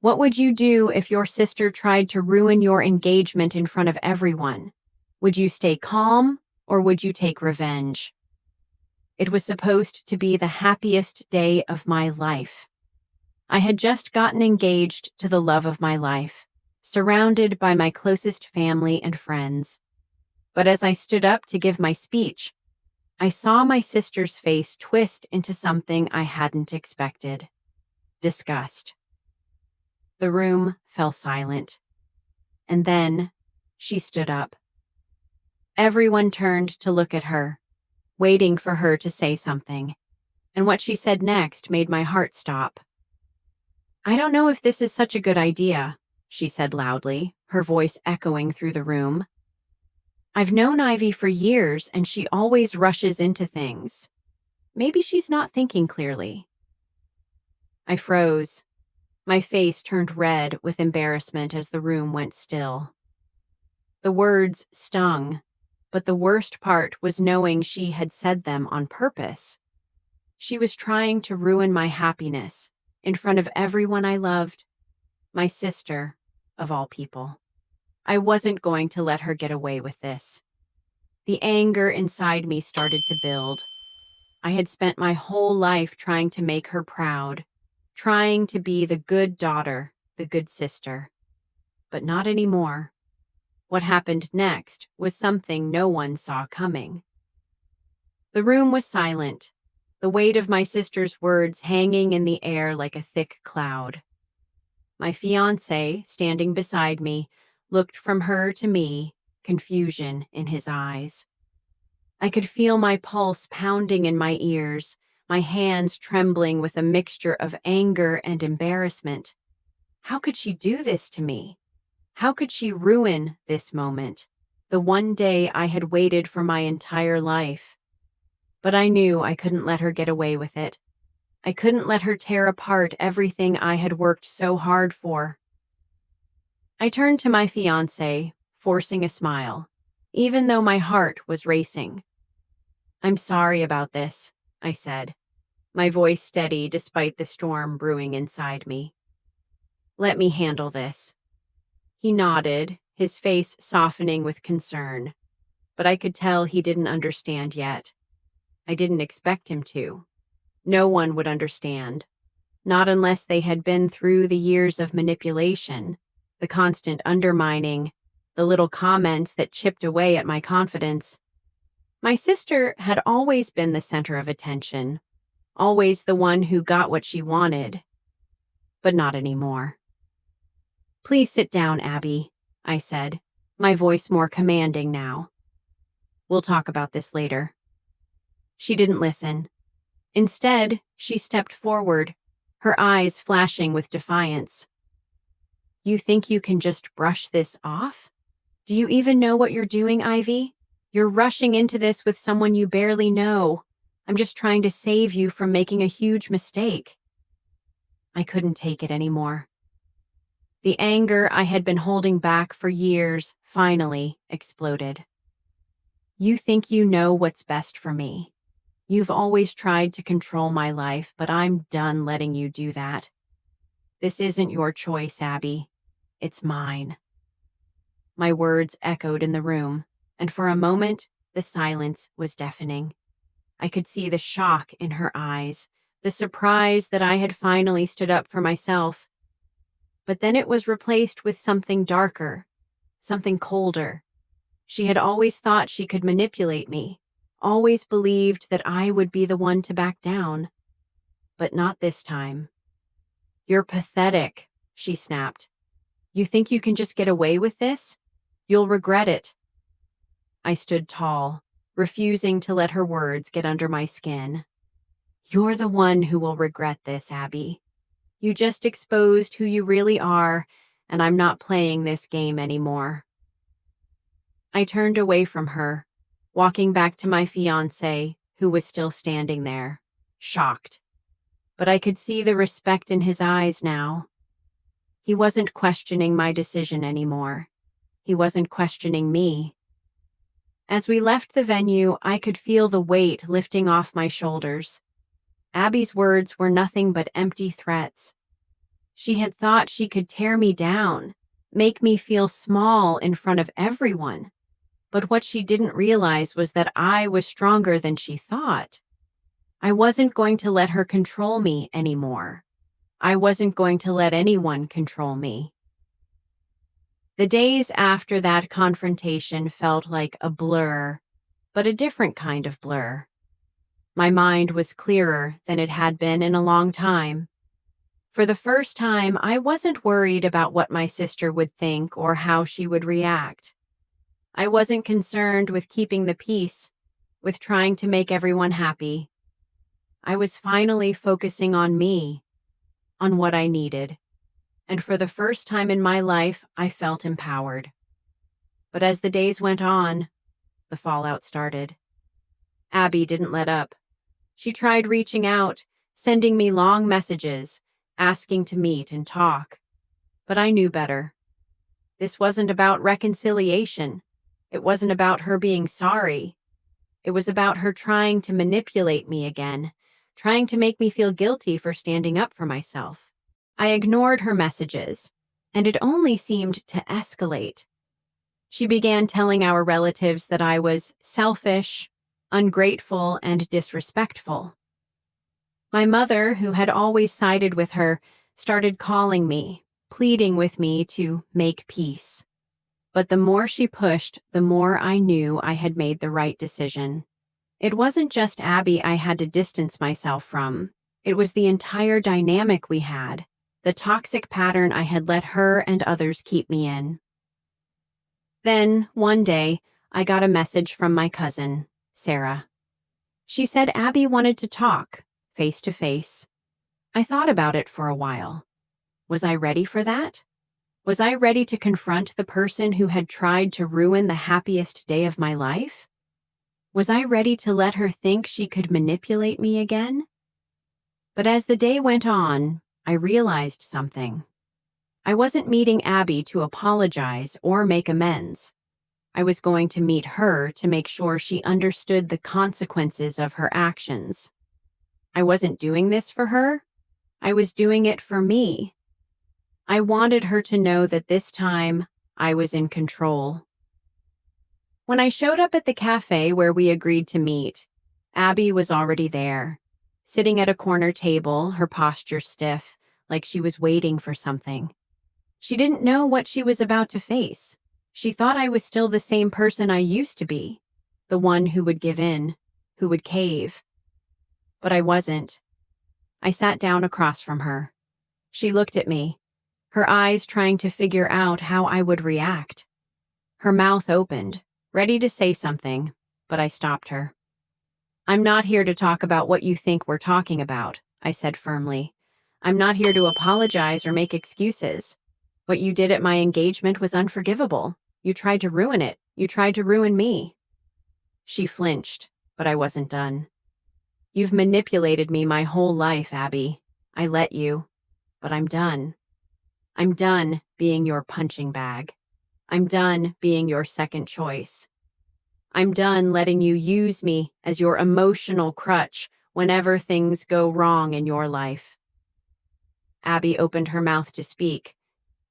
What would you do if your sister tried to ruin your engagement in front of everyone? Would you stay calm or would you take revenge? It was supposed to be the happiest day of my life. I had just gotten engaged to the love of my life, surrounded by my closest family and friends. But as I stood up to give my speech, I saw my sister's face twist into something I hadn't expected. Disgust. The room fell silent. And then she stood up. Everyone turned to look at her, waiting for her to say something. And what she said next made my heart stop. "I don't know if this is such a good idea," she said loudly, her voice echoing through the room. "I've known Ivy for years, and she always rushes into things. Maybe she's not thinking clearly." I froze. My face turned red with embarrassment as the room went still. The words stung, but the worst part was knowing she had said them on purpose. She was trying to ruin my happiness in front of everyone I loved, my sister, of all people. I wasn't going to let her get away with this. The anger inside me started to build. I had spent my whole life trying to make her proud, trying to be the good daughter, the good sister. But not anymore. What happened next was something no one saw coming. The room was silent, the weight of my sister's words hanging in the air like a thick cloud. My fiancé, standing beside me, looked from her to me, confusion in his eyes. I could feel my pulse pounding in my ears, my hands trembling with a mixture of anger and embarrassment. How could she do this to me? How could she ruin this moment, the one day I had waited for my entire life? But I knew I couldn't let her get away with it. I couldn't let her tear apart everything I had worked so hard for. I turned to my fiancé, forcing a smile, even though my heart was racing. "I'm sorry about this," I said, my voice steady despite the storm brewing inside me. "Let me handle this." He nodded, his face softening with concern, but I could tell he didn't understand yet. I didn't expect him to. No one would understand, not unless they had been through the years of manipulation, the constant undermining, the little comments that chipped away at my confidence. My sister had always been the center of attention, always the one who got what she wanted, but not anymore. "Please sit down, Abby," I said, my voice more commanding now. "We'll talk about this later." She didn't listen. Instead, she stepped forward, her eyes flashing with defiance. "You think you can just brush this off? Do you even know what you're doing, Ivy? You're rushing into this with someone you barely know. I'm just trying to save you from making a huge mistake." I couldn't take it anymore. The anger I had been holding back for years finally exploded. "You think you know what's best for me. You've always tried to control my life, but I'm done letting you do that. This isn't your choice, Abby. It's mine." My words echoed in the room, and for a moment, the silence was deafening. I could see the shock in her eyes, the surprise that I had finally stood up for myself. But then it was replaced with something darker, something colder. She had always thought she could manipulate me, always believed that I would be the one to back down. But not this time. "You're pathetic," she snapped. "You think you can just get away with this? You'll regret it." I stood tall, refusing to let her words get under my skin. "You're the one who will regret this, Abby. You just exposed who you really are, and I'm not playing this game anymore." I turned away from her, walking back to my fiancé, who was still standing there, shocked. But I could see the respect in his eyes now. He wasn't questioning my decision anymore. He wasn't questioning me. As we left the venue, I could feel the weight lifting off my shoulders. Abby's words were nothing but empty threats. She had thought she could tear me down, make me feel small in front of everyone. But what she didn't realize was that I was stronger than she thought. I wasn't going to let her control me anymore. I wasn't going to let anyone control me. The days after that confrontation felt like a blur, but a different kind of blur. My mind was clearer than it had been in a long time. For the first time, I wasn't worried about what my sister would think or how she would react. I wasn't concerned with keeping the peace, with trying to make everyone happy. I was finally focusing on me, on what I needed. And for the first time in my life, I felt empowered. But as the days went on, the fallout started. Abby didn't let up. She tried reaching out, sending me long messages, asking to meet and talk. But I knew better. This wasn't about reconciliation. It wasn't about her being sorry. It was about her trying to manipulate me again, trying to make me feel guilty for standing up for myself. I ignored her messages, and it only seemed to escalate. She began telling our relatives that I was selfish, ungrateful, and disrespectful. My mother, who had always sided with her, started calling me, pleading with me to make peace. But the more she pushed, the more I knew I had made the right decision. It wasn't just Abby I had to distance myself from. It was the entire dynamic we had, the toxic pattern I had let her and others keep me in. Then, one day, I got a message from my cousin, Sarah. She said Abby wanted to talk, face to face. I thought about it for a while. Was I ready for that? Was I ready to confront the person who had tried to ruin the happiest day of my life? Was I ready to let her think she could manipulate me again? But as the day went on, I realized something. I wasn't meeting Abby to apologize or make amends. I was going to meet her to make sure she understood the consequences of her actions. I wasn't doing this for her. I was doing it for me. I wanted her to know that this time I was in control. When I showed up at the cafe where we agreed to meet, Abby was already there, sitting at a corner table, her posture stiff, like she was waiting for something. She didn't know what she was about to face. She thought I was still the same person I used to be, the one who would give in, who would cave. But I wasn't. I sat down across from her. She looked at me, her eyes trying to figure out how I would react. Her mouth opened, ready to say something, but I stopped her. "I'm not here to talk about what you think we're talking about," I said firmly. "I'm not here to apologize or make excuses. What you did at my engagement was unforgivable. You tried to ruin it. You tried to ruin me." She flinched, but I wasn't done. "You've manipulated me my whole life, Abby. I let you. But I'm done. I'm done being your punching bag. I'm done being your second choice. I'm done letting you use me as your emotional crutch whenever things go wrong in your life." Abby opened her mouth to speak,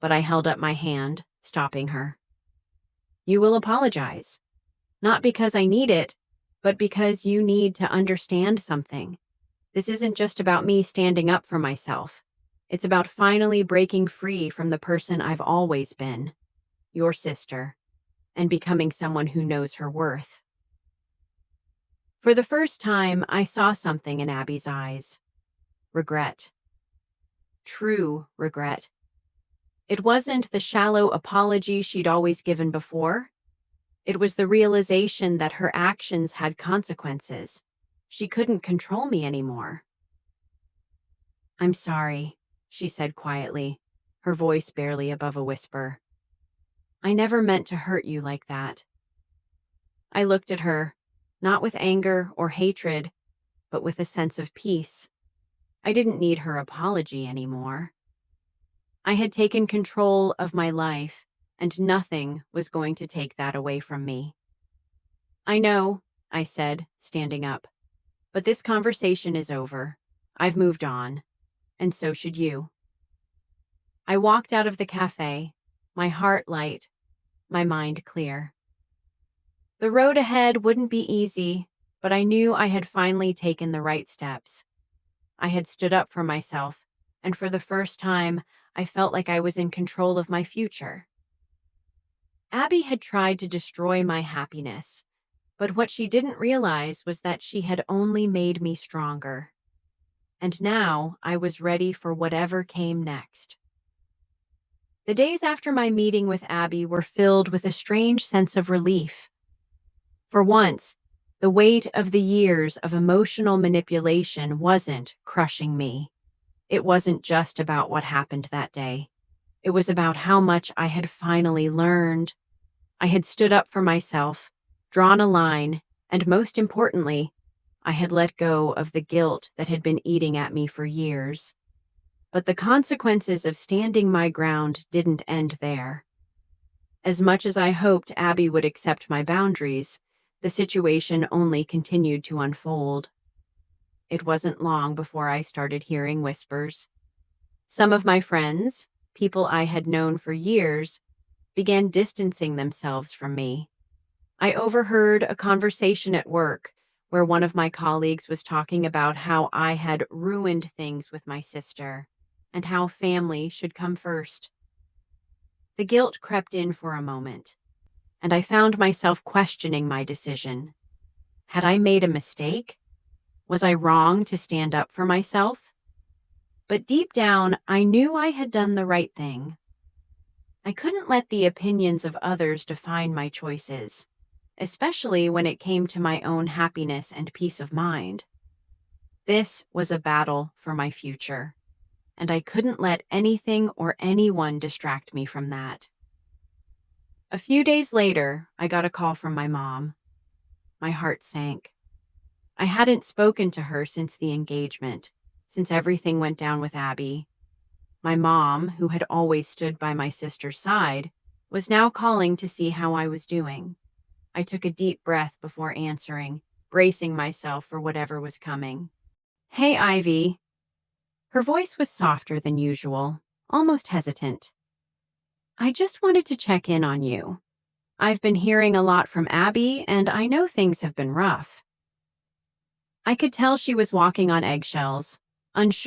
but I held up my hand, stopping her. "You will apologize. Not because I need it, but because you need to understand something. This isn't just about me standing up for myself. It's about finally breaking free from the person I've always been, your sister, and becoming someone who knows her worth." For the first time, I saw something in Abby's eyes. Regret. True regret. It wasn't the shallow apology she'd always given before. It was the realization that her actions had consequences. She couldn't control me anymore. "I'm sorry," she said quietly, her voice barely above a whisper. "I never meant to hurt you like that." I looked at her, not with anger or hatred, but with a sense of peace. I didn't need her apology anymore. I had taken control of my life, and nothing was going to take that away from me. "I know," I said, standing up, "but this conversation is over. I've moved on, and so should you." I walked out of the cafe, my heart light, my mind clear. The road ahead wouldn't be easy, but I knew I had finally taken the right steps. I had stood up for myself, and for the first time, I felt like I was in control of my future. Abby had tried to destroy my happiness, but what she didn't realize was that she had only made me stronger. And now I was ready for whatever came next. The days after my meeting with Abby were filled with a strange sense of relief. For once, the weight of the years of emotional manipulation wasn't crushing me. It wasn't just about what happened that day. It was about how much I had finally learned. I had stood up for myself, drawn a line, and most importantly, I had let go of the guilt that had been eating at me for years. But the consequences of standing my ground didn't end there. As much as I hoped Abby would accept my boundaries, the situation only continued to unfold. It wasn't long before I started hearing whispers. Some of my friends, people I had known for years, began distancing themselves from me. I overheard a conversation at work where one of my colleagues was talking about how I had ruined things with my sister and how family should come first. The guilt crept in for a moment, and I found myself questioning my decision. Had I made a mistake? Was I wrong to stand up for myself? But deep down, I knew I had done the right thing. I couldn't let the opinions of others define my choices, especially when it came to my own happiness and peace of mind. This was a battle for my future, and I couldn't let anything or anyone distract me from that. A few days later, I got a call from my mom. My heart sank. I hadn't spoken to her since the engagement, since everything went down with Abby. My mom, who had always stood by my sister's side, was now calling to see how I was doing. I took a deep breath before answering, bracing myself for whatever was coming. "Hey, Ivy." Her voice was softer than usual, almost hesitant. "I just wanted to check in on you. I've been hearing a lot from Abby, and I know things have been rough." I could tell she was walking on eggshells, unsure